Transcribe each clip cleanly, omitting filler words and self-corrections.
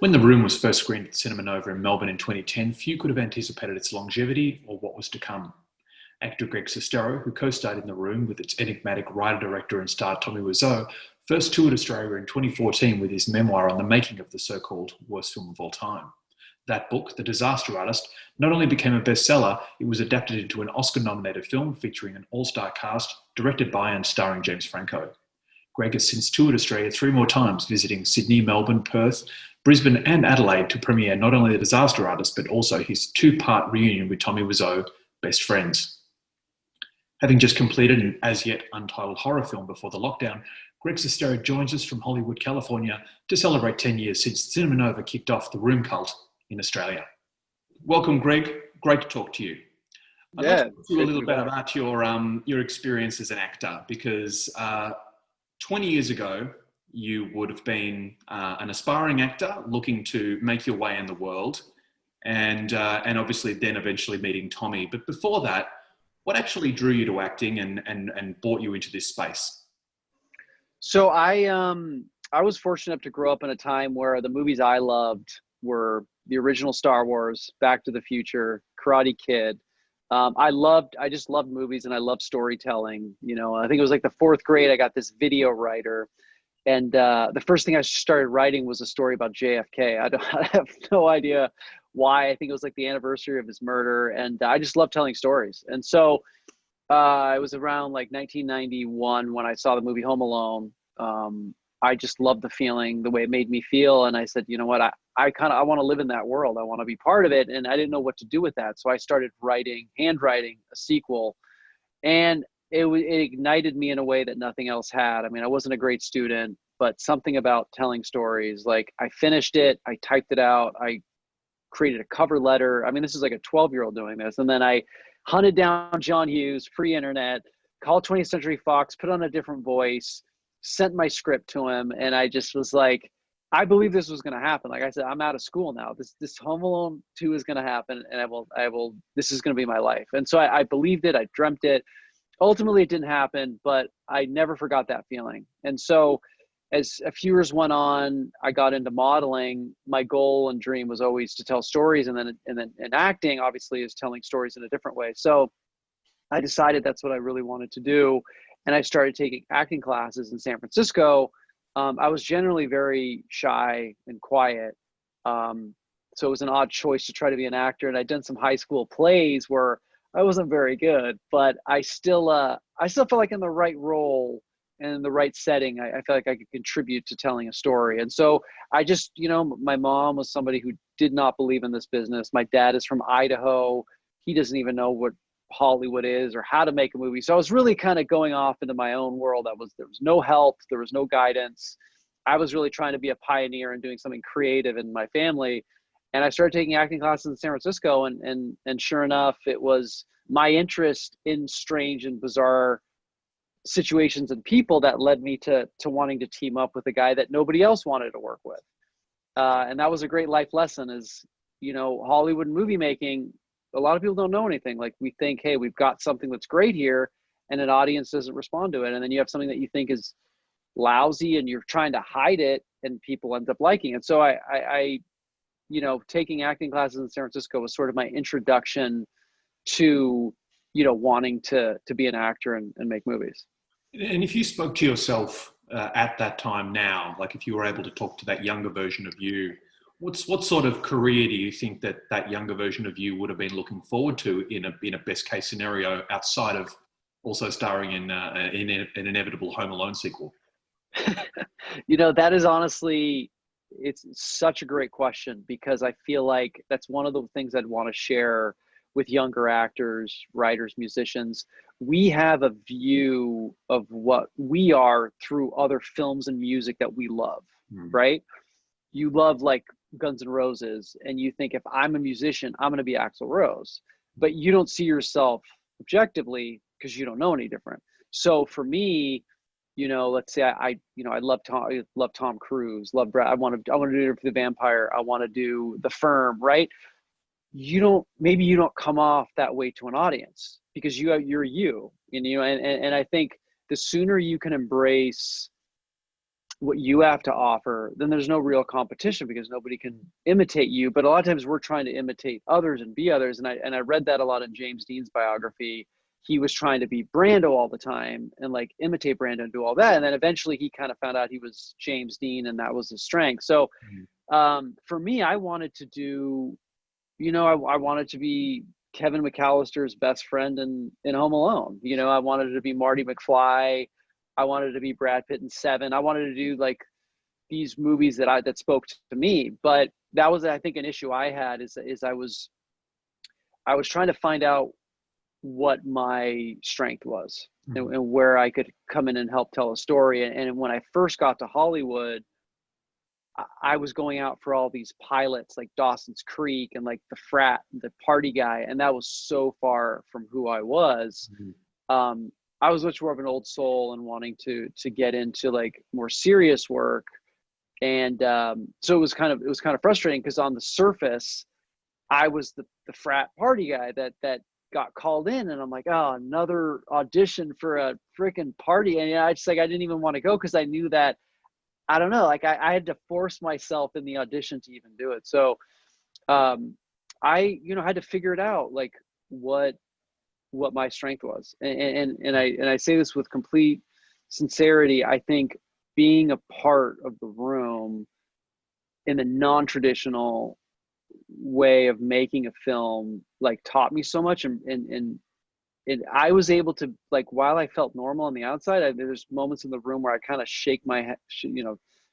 When The Room was first screened at Cinema Nova in Melbourne in 2010, few could have anticipated its longevity or what was to come. Actor Greg Sestero, who co-starred in The Room with its enigmatic writer-director and star Tommy Wiseau, first toured Australia in 2014 with his memoir on the making of the so-called worst film of all time. That book, The Disaster Artist, not only became a bestseller, it was adapted into an Oscar-nominated film featuring an all-star cast, directed by and starring James Franco. Greg has since toured Australia 3 more times, visiting Sydney, Melbourne, Perth, Brisbane and Adelaide to premiere not only The Disaster Artist, but also his 2-part reunion with Tommy Wiseau, Best Friends. Having just completed an as-yet untitled horror film before the lockdown, Greg Sestero joins us from Hollywood, California to celebrate 10 years since Cinema Nova kicked off the Room cult in Australia. Welcome, Greg. Great to talk to you. I'd like to talk to you a little bit about your experience as an actor, because 20 years ago, you would have been an aspiring actor looking to make your way in the world, and obviously then eventually meeting Tommy. But before that, what actually drew you to acting and brought you into this space? So I was fortunate enough to grow up in a time where the movies I loved were the original Star Wars, Back to the Future, Karate Kid. I just loved movies and I loved storytelling. You know, I think it was like the 4th grade, I got this video writer. And the first thing I started writing was a story about JFK. I have no idea why. I think it was like the anniversary of his murder. And I just love telling stories. And so it was around like 1991 when I saw the movie Home Alone. I just loved the feeling, the way it made me feel. And I said, you know what, I want to live in that world. I want to be part of it. And I didn't know what to do with that. So I started handwriting a sequel. And it ignited me in a way that nothing else had. I mean, I wasn't a great student, but something about telling stories, like I finished it, I typed it out, I created a cover letter. I mean, this is like a 12-year-old doing this. And then I hunted down John Hughes, pre-internet, called 20th Century Fox, put on a different voice, sent my script to him. And I just was like, I believe this was going to happen. Like I said, I'm out of school now. This Home Alone 2 is going to happen. And I will, this is going to be my life. And so I believed it. I dreamt it. Ultimately, it didn't happen, but I never forgot that feeling. And so as a few years went on, I got into modeling. My goal and dream was always to tell stories. And then acting, obviously, is telling stories in a different way. So I decided that's what I really wanted to do. And I started taking acting classes in San Francisco. I was generally very shy and quiet. So it was an odd choice to try to be an actor. And I'd done some high school plays where I wasn't very good, but I still felt like in the right role and in the right setting, I felt like I could contribute to telling a story. And so I just, my mom was somebody who did not believe in this business. My dad is from Idaho. He doesn't even know what Hollywood is or how to make a movie. So I was really kind of going off into my own world. There was no help. There was no guidance. I was really trying to be a pioneer and doing something creative in my family. And I started taking acting classes in San Francisco, and sure enough, it was my interest in strange and bizarre situations and people that led me to wanting to team up with a guy that nobody else wanted to work with. And that was a great life lesson is, Hollywood movie making, a lot of people don't know anything. Like we think, hey, we've got something that's great here, and an audience doesn't respond to it. And then you have something that you think is lousy and you're trying to hide it and people end up liking it. So I taking acting classes in San Francisco was sort of my introduction to, wanting to be an actor and make movies. And if you spoke to yourself at that time now, like if you were able to talk to that younger version of you, what sort of career do you think that younger version of you would have been looking forward to in a best case scenario outside of also starring in an inevitable Home Alone sequel? That is honestly, it's such a great question, because I feel like that's one of the things I'd want to share with younger actors, writers, musicians. We have a view of what we are through other films and music that we love, right? You love like Guns N' Roses, and you think if I'm a musician, I'm going to be Axl Rose, but you don't see yourself objectively because you don't know any different. So for me, let's say I love Tom Cruise, love Brad. I want to do it for the Vampire. I want to do The Firm, right? Maybe you don't come off that way to an audience because you're you, and I think the sooner you can embrace what you have to offer, then there's no real competition because nobody can imitate you. But a lot of times we're trying to imitate others and be others. And I read that a lot in James Dean's biography. He was trying to be Brando all the time and like imitate Brando and do all that. And then eventually he kind of found out he was James Dean and that was his strength. So for me, I wanted to do, I wanted to be Kevin McAllister's best friend in Home Alone. I wanted to be Marty McFly. I wanted to be Brad Pitt in Seven. I wanted to do like these movies that spoke to me. But that was, I think, an issue I had is I was trying to find out what my strength was and where I could come in and help tell a story. And when I first got to Hollywood, I was going out for all these pilots like Dawson's Creek and like the party guy. And that was so far from who I was. I was much more of an old soul and wanting to get into like more serious work. And so it was kind of frustrating because on the surface, I was the frat party guy that got called in, and I'm like, oh, another audition for a freaking party. And I didn't even want to go because I knew that, I don't know, like I had to force myself in the audition to even do it. So I had to figure it out, like what my strength was. And I say this with complete sincerity. I think being a part of the room in the non-traditional way of making a film like taught me so much, and I was able to, like, while I felt normal on the outside, there's moments in the room where I kind of shake my head,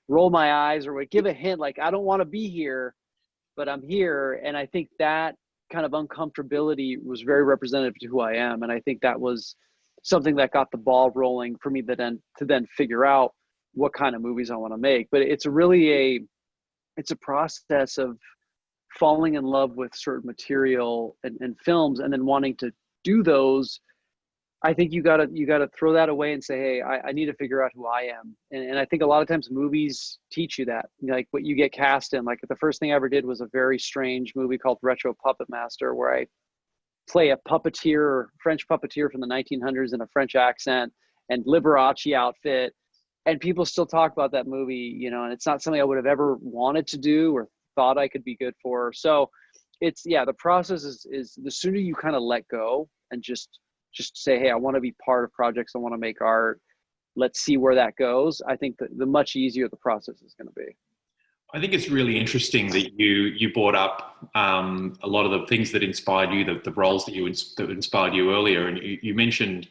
roll my eyes, or would give a hint like I don't want to be here, but I'm here. And I think that kind of uncomfortability was very representative to who I am, and I think that was something that got the ball rolling for me to then figure out what kind of movies I want to make. But it's really it's a process of falling in love with certain material and films, and then wanting to do those. I think you gotta throw that away and say, hey, I need to figure out who I am. And I think a lot of times movies teach you that, like what you get cast in. Like the first thing I ever did was a very strange movie called Retro Puppet Master, where I play a puppeteer, French puppeteer from the 1900s in a French accent and Liberace outfit. And people still talk about that movie, and it's not something I would have ever wanted to do or thought I could be good for. So it's, the process is the sooner you kind of let go and just say, hey, I want to be part of projects. I want to make art. Let's see where that goes. I think the much easier the process is going to be. I think it's really interesting that you brought up a lot of the things that inspired you, the roles that inspired you earlier. And you mentioned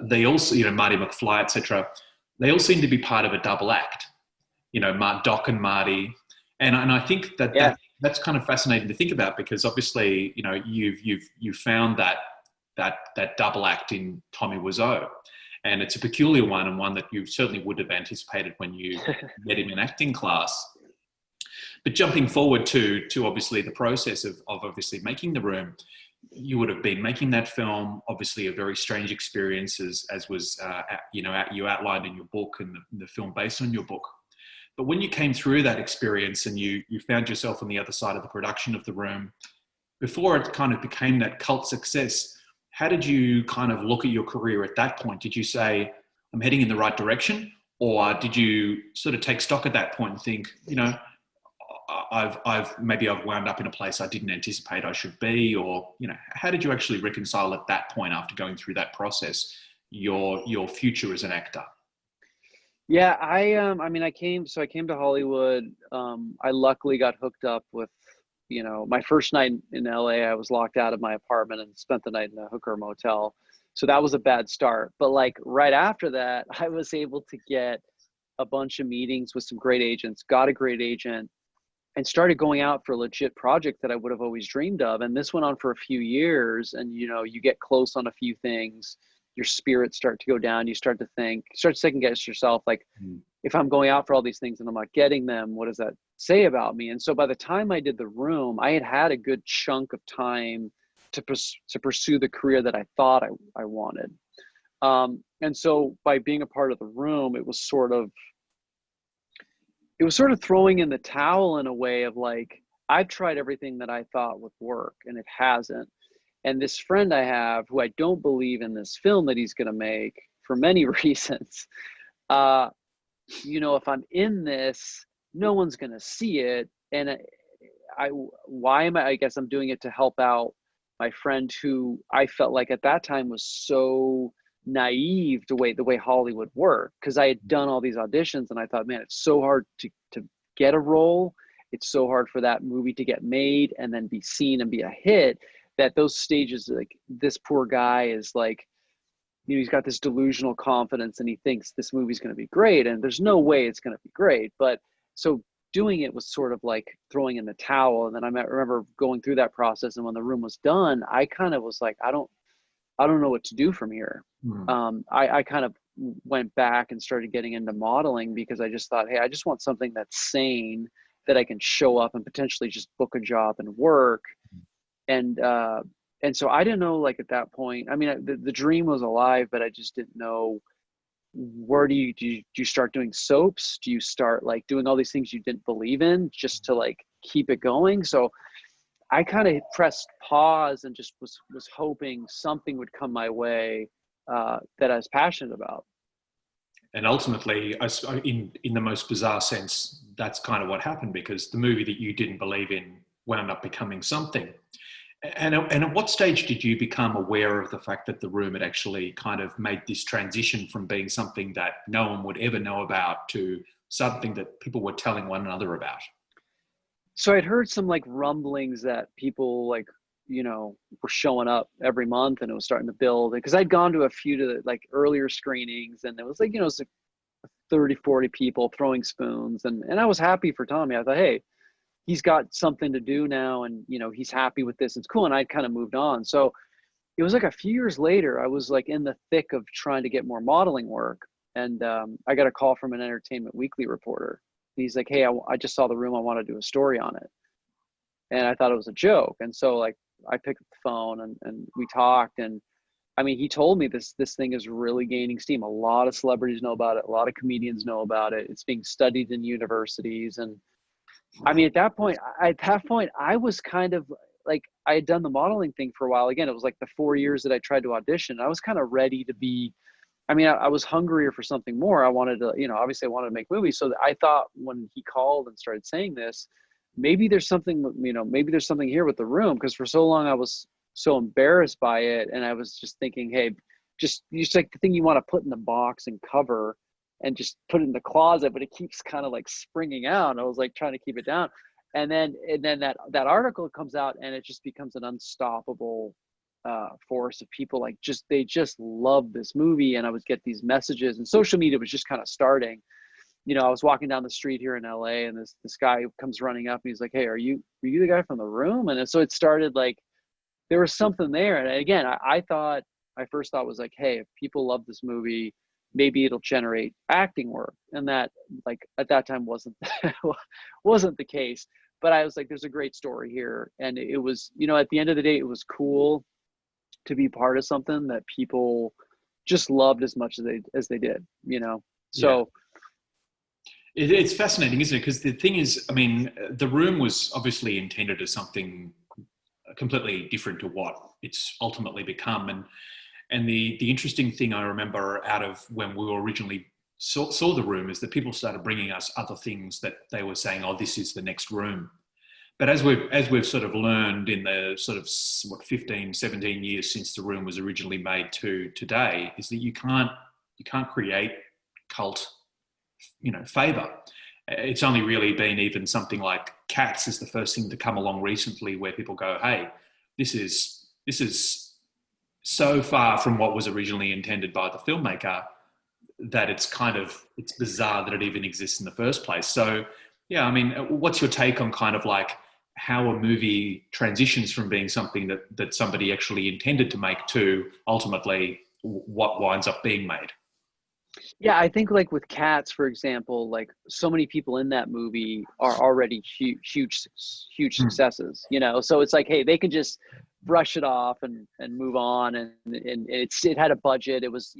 they also, Marty McFly, etc. They all seem to be part of a double act, Doc and Marty. And I think that's kind of fascinating to think about, because obviously, you've found that double act in Tommy Wiseau, and it's a peculiar one, and one that you certainly would have anticipated when you met him in acting class. But jumping forward to obviously the process of obviously making The Room, you would have been making that film, obviously a very strange experience, as was you outlined in your book, and the film based on your book. But when you came through that experience and you found yourself on the other side of the production of The Room, before it kind of became that cult success, how did you kind of look at your career at that point? Did you say, I'm heading in the right direction? Or did you sort of take stock at that point and think, I've wound up in a place I didn't anticipate I should be? Or, how did you actually reconcile at that point, after going through that process, your future as an actor? Yeah, I came to Hollywood. I luckily got hooked up with, my first night in LA, I was locked out of my apartment and spent the night in a hooker motel. So that was a bad start. But like right after that, I was able to get a bunch of meetings with some great agents, got a great agent, and started going out for a legit project that I would have always dreamed of. And this went on for a few years, and, you get close on a few things. Your spirits start to go down. You start to second guess yourself. Like, if I'm going out for all these things and I'm not getting them, what does that say about me? And so by the time I did The Room, I had a good chunk of time to pursue the career that I thought I wanted. And so by being a part of The Room, it was sort of throwing in the towel in a way of like, I've tried everything that I thought would work and it hasn't. And this friend I have, who I don't believe in this film that he's going to make for many reasons, if I'm in this, no one's going to see it. And why am I guess I'm doing it to help out my friend who I felt like at that time was so naive to the way Hollywood worked. Cause I had done all these auditions and I thought, man, it's so hard to get a role. It's so hard for that movie to get made and then be seen and be a hit, that those stages, like this poor guy is like, he's got this delusional confidence and he thinks this movie's going to be great and there's no way it's going to be great. But so doing it was sort of like throwing in the towel. And then I remember going through that process. And when the room was done, I kind of was like, I don't know what to do from here. I kind of went back and started getting into modeling because I just thought, hey, I just want something that's sane, that I can show up and potentially just book a job and work. And so I didn't know, like at that point, I mean, the dream was alive, but I just didn't know, where do you start doing soaps? Do you start like doing all these things you didn't believe in just to like keep it going? So I kind of pressed pause and just was hoping something would come my way that I was passionate about. And ultimately, in the most bizarre sense, that's kind of what happened, because the movie that you didn't believe in wound up becoming something. And at what stage did you become aware of the fact that The Room had actually kind of made this transition from being something that no one would ever know about to something that people were telling one another about? So I'd heard some like rumblings that people like, were showing up every month and it was starting to build. Because I'd gone to a few to the, like earlier screenings and it was like, it was like 30, 40 people throwing spoons. And I was happy for Tommy. I thought, hey, he's got something to do now and he's happy with this, it's cool. And I'd kind of moved on. So it was like a few years later, I was like in the thick of trying to get more modeling work, and I got a call from an Entertainment Weekly reporter. He's like, hey, I just saw The Room, I want to do a story on it. And I thought it was a joke. And so like I picked up the phone and we talked, and I mean, he told me this thing is really gaining steam. A lot of celebrities know about it, a lot of comedians know about it, it's being studied in universities. And I mean, at that point, I was kind of like, I had done the modeling thing for a while. Again, it was like the 4 years that I tried to audition. I was kind of ready to be, I mean, I was hungrier for something more. I wanted to, obviously I wanted to make movies. So I thought when he called and started saying this, maybe there's something, maybe there's something here with The Room. Because for so long I was so embarrassed by it. And I was just thinking, hey, just like the thing you want to put in the box and cover and just put it in the closet, but it keeps kind of like springing out. And I was like trying to keep it down. And then that article comes out and it just becomes an unstoppable force of people. Like they just love this movie. And I would get these messages, and social media was just kind of starting. I was walking down the street here in LA and this guy comes running up and he's like, hey, were you the guy from The Room? And so it started like, there was something there. And again, I first thought was like, hey, if people love this movie, maybe it'll generate acting work. And that, like, at that time wasn't the case. But I was like, there's a great story here. And it was, at the end of the day, it was cool to be part of something that people just loved as much as they did, So yeah. It's fascinating, isn't it? Because the thing is, I mean, The Room was obviously intended as something completely different to what it's ultimately become. And the interesting thing I remember out of when we originally saw The Room is that people started bringing us other things that they were saying, oh, this is the next Room. But as we've sort of learned in the sort of 15, 17 years since The Room was originally made to today, is that you can't create cult, favor. It's only really been even something like Cats is the first thing to come along recently where people go, hey, this is so far from what was originally intended by the filmmaker that it's bizarre that it even exists in the first place. So, yeah, I mean, what's your take on kind of like how a movie transitions from being something that somebody actually intended to make to ultimately what winds up being made? Yeah, I think like with Cats, for example, like so many people in that movie are already huge successes, so it's like, hey, they can just brush it off and move on. And it had a budget. It was,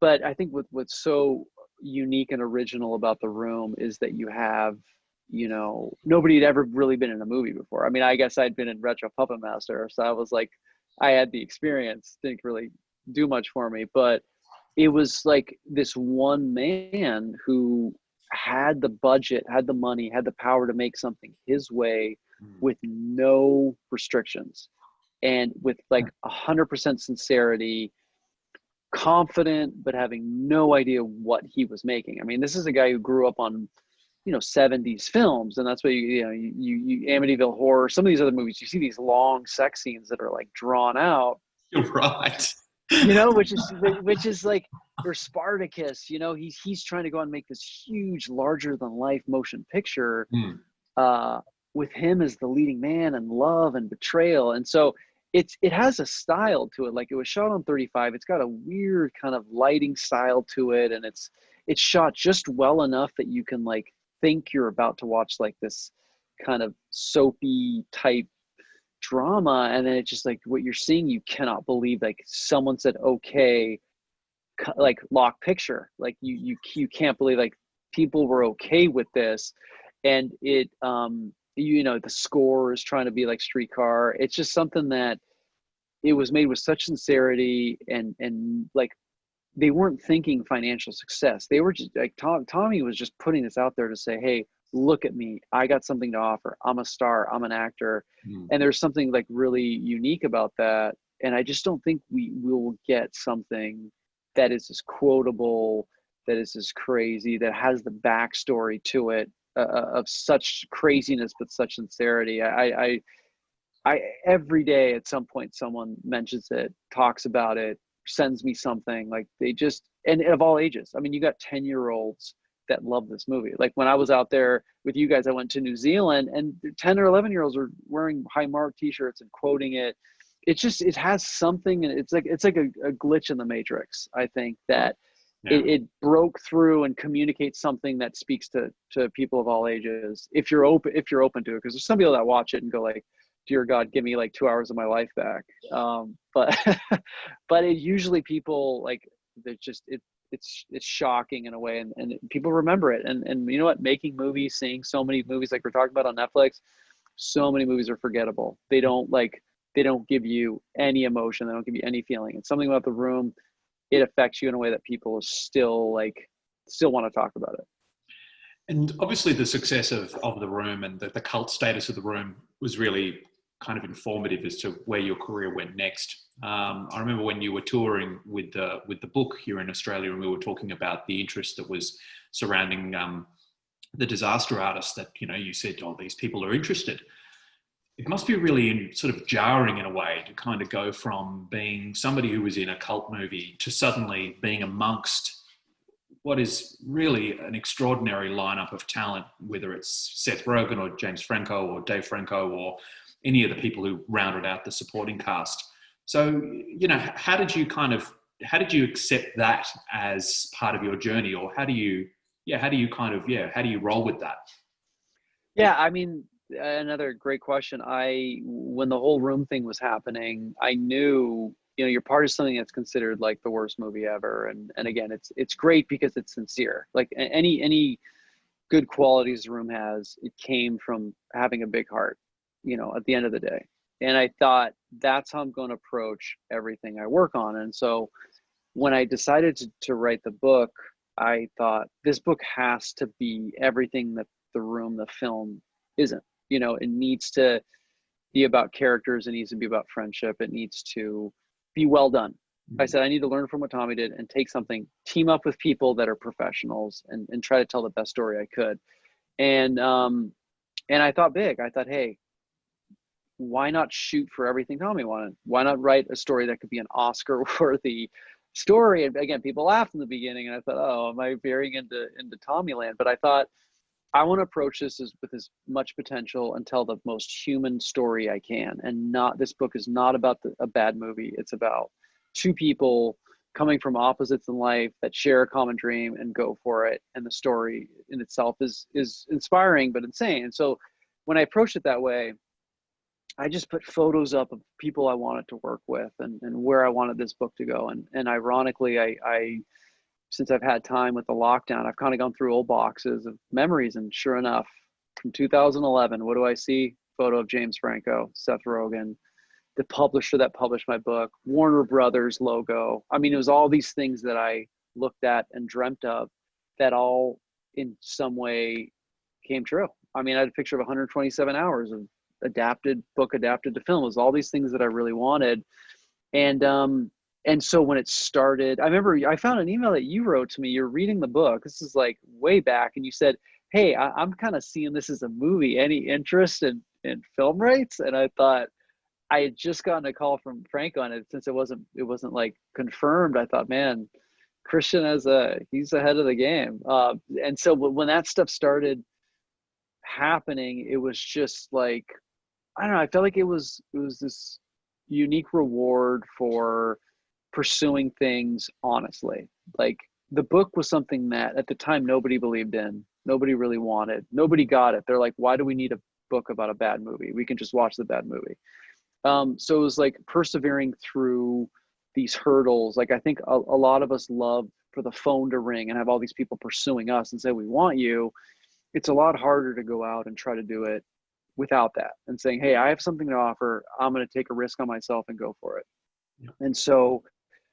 but I think what's so unique and original about The Room is that you have, nobody had ever really been in a movie before. I mean, I guess I'd been in Retro Puppet Master, so I was like, I had the experience, didn't really do much for me, but it was like this one man who had the budget, had the money, had the power to make something his way with no restrictions and with like 100% sincerity, confident, but having no idea what he was making. I mean, this is a guy who grew up on, 70s films, and that's why you Amityville Horror, some of these other movies, you see these long sex scenes that are like drawn out. You're right. Which is like, or Spartacus, he's trying to go and make this huge, larger than life motion picture with him as the leading man, and love and betrayal. And so it has a style to it. Like, it was shot on 35. It's got a weird kind of lighting style to it, and it's shot just well enough that you can like think you're about to watch like this kind of soapy type drama, and then it's just like what you're seeing, you cannot believe, like someone said okay, like lock picture, like you can't believe like people were okay with this. And it the score is trying to be like Streetcar. It's just something that it was made with such sincerity, and like they weren't thinking financial success. They were just like, Tommy was just putting this out there to say, hey, look at me, I got something to offer, I'm a star, I'm an actor. And there's something like really unique about that. And I just don't think we will get something that is as quotable, that is as crazy, that has the backstory to it, of such craziness but such sincerity. I every day at some point someone mentions it, talks about it, sends me something. Like, they just, and of all ages. I mean, you got 10-year-olds that love this movie. Like, when I was out there with you guys, I went to New Zealand, and 10 or 11-year-olds are wearing High Mark t-shirts and quoting it. It's just, it has something, and it's like a glitch in the matrix, I think, that it broke through and communicates something that speaks to people of all ages, if you're open to it. Because there's some people that watch it and go like, dear God, give me like 2 hours of my life back. But it usually, people like, it's shocking in a way, and people remember it. And you know what, making movies, seeing so many movies like we're talking about on Netflix, so many movies are forgettable. They don't give you any emotion, they don't give you any feeling. And something about The Room, it affects you in a way that people still want to talk about it. And obviously the success of The Room and the cult status of The Room was really kind of informative as to where your career went next. I remember when you were touring with the book here in Australia, and we were talking about the interest that was surrounding the disaster artists, that, you said, oh, these people are interested. It must be really sort of jarring in a way to kind of go from being somebody who was in a cult movie to suddenly being amongst what is really an extraordinary lineup of talent, whether it's Seth Rogen or James Franco or Dave Franco or any of the people who rounded out the supporting cast. So, how did you accept that as part of your journey, or how do you roll with that? Yeah, I mean, another great question. When the whole Room thing was happening, I knew, you're part of something that's considered like the worst movie ever. And again, it's great because it's sincere. Like any good qualities The Room has, it came from having a big heart, at the end of the day. And I thought, that's how I'm going to approach everything I work on. And so when I decided to write the book, I thought, this book has to be everything that The Room, the film, isn't. It needs to be about characters. It needs to be about friendship. It needs to be well done. I said, I need to learn from what Tommy did and take something, team up with people that are professionals, and try to tell the best story I could. And I thought big. I thought, hey, why not shoot for everything Tommy wanted? Why not write a story that could be an Oscar-worthy story? And again, people laughed in the beginning, and I thought, oh, am I veering into Tommy land? But I thought, I want to approach this with as much potential and tell the most human story I can. And this book is not about a bad movie. It's about two people coming from opposites in life that share a common dream and go for it. And the story in itself is inspiring, but insane. And so when I approached it that way, I just put photos up of people I wanted to work with and where I wanted this book to go. And ironically, I since I've had time with the lockdown, I've kind of gone through old boxes of memories. And sure enough, from 2011, what do I see? Photo of James Franco, Seth Rogen, the publisher that published my book, Warner Brothers logo. I mean, it was all these things that I looked at and dreamt of that all in some way came true. I mean, I had a picture of 127 hours of adapted to film. It was all these things that I really wanted. And so when it started, I remember I found an email that you wrote to me. You're reading the book. This is like way back. And you said, hey, I'm kind of seeing this as a movie. Any interest in film rights? And I thought, I had just gotten a call from Frank on it. Since it wasn't like confirmed, I thought, man, Kristian he's ahead of the game. And so when that stuff started happening, it was just like, I don't know, I felt like it was this unique reward for pursuing things honestly. Like, the book was something that at the time nobody believed in, nobody really wanted, nobody got it. They're like, why do we need a book about a bad movie? We can just watch the bad movie. So it was like persevering through these hurdles. Like, I think a lot of us love for the phone to ring and have all these people pursuing us and say, we want you. It's a lot harder to go out and try to do it without that and saying, hey, I have something to offer. I'm going to take a risk on myself and go for it. Yeah. And so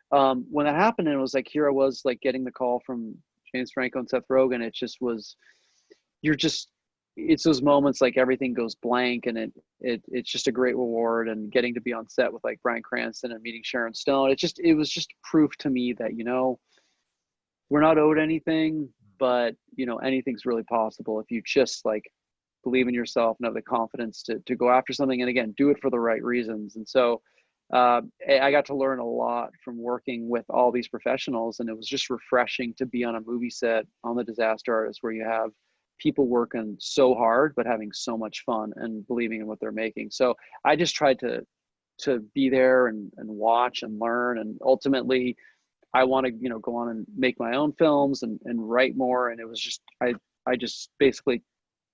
when that happened, and it was like, here I was like getting the call from James Franco and Seth Rogen. It just was, it's those moments like everything goes blank, and it's just a great reward. And getting to be on set with like Bryan Cranston and meeting Sharon Stone, it was just proof to me that, you know, we're not owed anything, but you know, anything's really possible if you just like believe in yourself and have the confidence to go after something. And again, do it for the right reasons. And so I got to learn a lot from working with all these professionals, and it was just refreshing to be on a movie set on The Disaster Artist, where you have people working so hard but having so much fun and believing in what they're making. So I just tried to be there and watch and learn, and ultimately I want to, you know, go on and make my own films and write more. And it was just, I just basically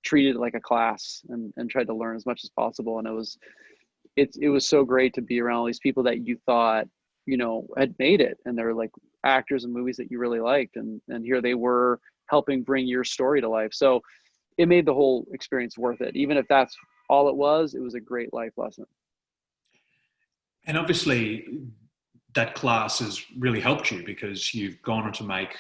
treated it like a class and tried to learn as much as possible. And it was so great to be around all these people that you thought, you know, had made it, and they're like actors in movies that you really liked. And here they were helping bring your story to life. So it made the whole experience worth it. Even if that's all it was a great life lesson. And obviously that class has really helped you, because you've gone on to make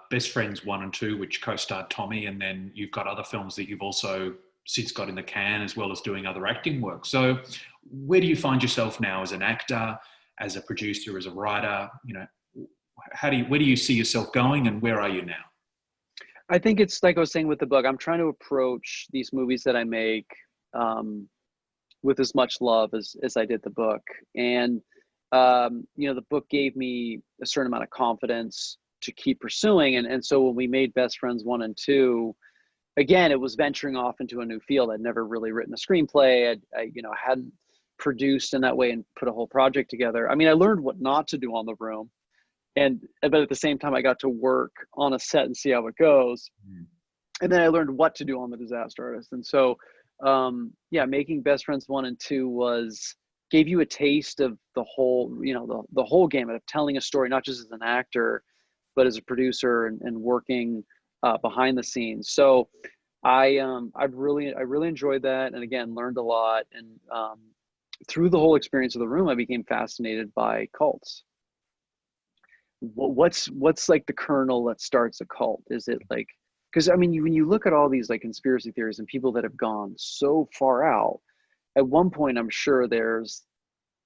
Best Friends 1 and 2, which co-starred Tommy, and then you've got other films that you've also since got in the can, as well as doing other acting work. So where do you find yourself now as an actor, as a producer, as a writer? You know, where do you see yourself going, and where are you now? I think it's like I was saying with the book, I'm trying to approach these movies that I make with as much love as I did the book. And you know, the book gave me a certain amount of confidence to keep pursuing. And so when we made Best Friends 1 and 2, again, it was venturing off into a new field. I'd never really written a screenplay. I you know, hadn't produced in that way and put a whole project together. I mean, I learned what not to do on The Room, but at the same time, I got to work on a set and see how it goes. And then I learned what to do on The Disaster Artist. And so, yeah, making Best Friends 1 and 2 gave you a taste of the whole, you know, the whole gamut of telling a story, not just as an actor, but as a producer and working behind the scenes. So I really enjoyed that, and again, learned a lot. And through the whole experience of The Room, I became fascinated by cults. What's like the kernel that starts a cult? Is it like, because I mean, when you look at all these like conspiracy theories and people that have gone so far out, at one point, I'm sure there's,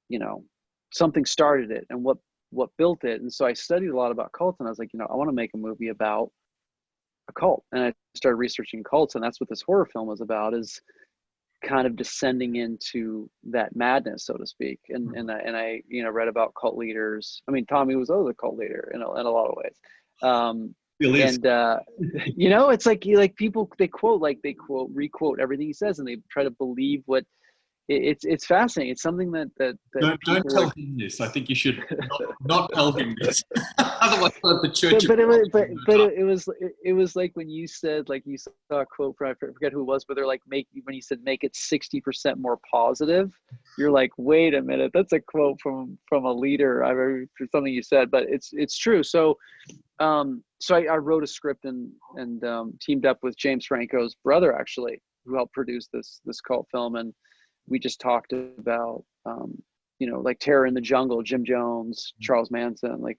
you know, something started it and what built it. And so I studied a lot about cults, and I was like, you know, I want to make a movie about a cult. And I started researching cults, and that's what this horror film was about, is kind of descending into that madness, so to speak. And I you know, read about cult leaders. I mean, Tommy was always a cult leader in a lot of ways. You know, it's like people, they requote everything he says, and they try to believe what it's fascinating. It's something that don't tell him this. I think you should not tell him this. Otherwise, the church. But it was like when you said, like, you saw a quote from, I forget who it was, but they're like, when you said make it 60% more positive, you're like, wait a minute, that's a quote from a leader. I remember something you said, but it's true. So I wrote a script and teamed up with James Franco's brother, actually, who helped produce this cult film, and we just talked about like Terror in the Jungle, Jim Jones, Charles Manson, like,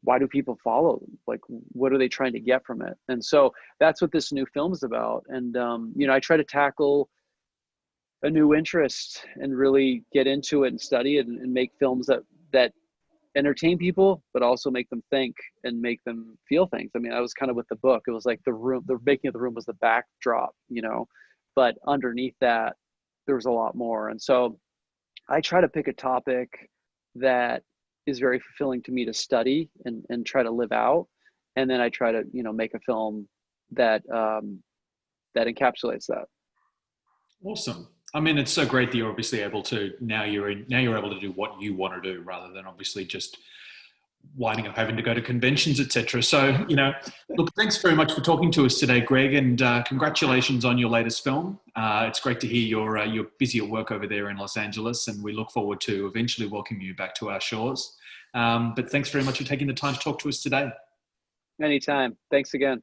why do people follow them? Like, what are they trying to get from it? And so that's what this new film is about. And, I try to tackle a new interest and really get into it and study it and make films that entertain people, but also make them think and make them feel things. I mean, I was kind of with the book. It was like the making of the room was the backdrop, but underneath that, there was a lot more. And so I try to pick a topic that is very fulfilling to me to study and try to live out. And then I try to, make a film that, that encapsulates that. Awesome. I mean, it's so great that you're obviously able to, now you're able to do what you want to do rather than obviously just winding up having to go to conventions, etc. So, look, thanks very much for talking to us today, Greg, and congratulations on your latest film. It's great to hear you're busy at work over there in Los Angeles, and we look forward to eventually welcoming you back to our shores. But thanks very much for taking the time to talk to us today. Anytime. Thanks again.